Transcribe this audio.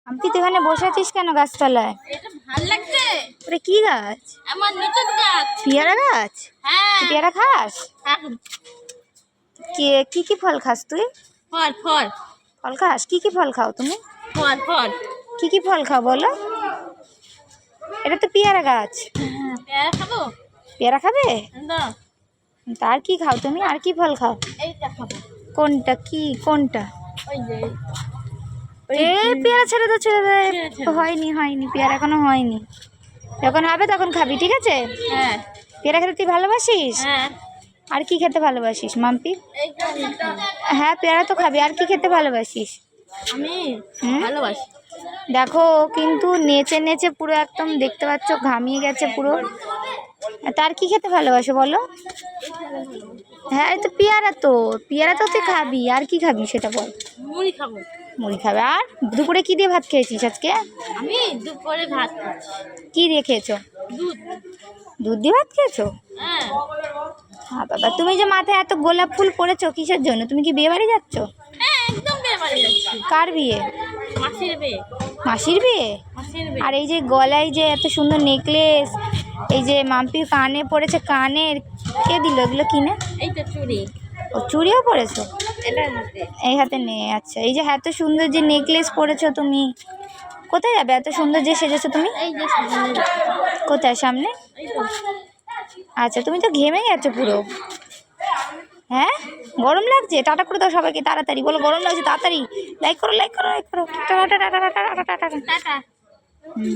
আমি তো এখানে বসে আছিস কেন গাছতলায়? এটা ভাল লাগছে। ওরে কি গাছ? আমার নতুন গাছ। পেয়ারা গাছ? হ্যাঁ। তুই পেয়ারা খাস? এখন কি কি ফল খাস তুই? ফল ফল ফল খাস? কি কি ফল খাও তুমি? ফল ফল কি কি ফল খাও বলো? এটা তো পেয়ারা গাছ। পেয়ারা খাবো। পেয়ারা খাবে? না, তার কি খাও তুমি? আর কি ফল খাও? এইটা খাবো। কোনটা? কি কোনটা? ওই যে এ পেয়ারা ছেড়ে দে, ছেড়ে দে। ছেড়ে দে। হয়নি হয়নি, পেয়ারা এখনো হয়নি। যখন হবে তখন খাবি, ঠিক আছে? হ্যাঁ পেয়ারা খেতে তুই ভালোবাসিস? হ্যাঁ আর কি খেতে ভালোবাসিস মাম্পি? এইটা হ্যাঁ পেয়ারা তো খাবি, আর কি খেতে ভালোবাসিস? আমি হুম? ভালোবাসি। দেখো কিন্তু নেচে নেচে পুরো একদম দেখতে পাচ্ছ ঘামিয়ে গেছে পুরো। তার কি খেতে ভালোবাসো বলো? হ্যাঁ এই তো পেয়ারা, তো পেয়ারা তো তুই খাবি, আর কি খাবি সেটা বল। মুড়ি খাবো। মুড়ি খাবে। আর দুপুরে কি দিয়ে ভাত খেয়েছিস আজকে? আমি দুপুরে ভাত খাচ্ছি। কি দিয়ে খেয়েছো? দুধ। দুধ দিয়ে ভাত খেয়েছো? হ্যাঁ হ্যাঁ বাবা, তুমি যে মাথায় এত গোলাপ ফুল পরেছো কিসের জন্য? তুমি কি বিয়ে বাড়ি যাচ্ছ? হ্যাঁ একদম বিয়ে বাড়ি যাচ্ছি। কার বিয়ে? মাসির বিয়ে। মাসির বিয়ে? মাসির বিয়ে। আর এই যে গলায় যে এত সুন্দর নেকলেস, এই যে মাম্পি কানে পড়েছে, কানের কে দিল এগুলো কিনে? এই তো চুড়ি। ও চুড়িও পরেছো? এটার মধ্যে এই হাতে নে। আচ্ছা, এই যে এত সুন্দর যে নেকলেস পরেছো তুমি, কোথায় যাবে? এত সুন্দর যে সেজেছো তুমি, এই যে সামনে। কোথায়? সামনে? এই তো আচ্ছা, তুমি তো ঘেমে গেছো পুরো। হ্যাঁ গরম লাগছে? টাটা করে দাও সবাইকে তাড়াতাড়ি, বলো গরম লাগছে তাড়াতাড়ি। লাইক করো লাইক করো লাইক করো। Tata tata tata tata tata. Tata. হুম।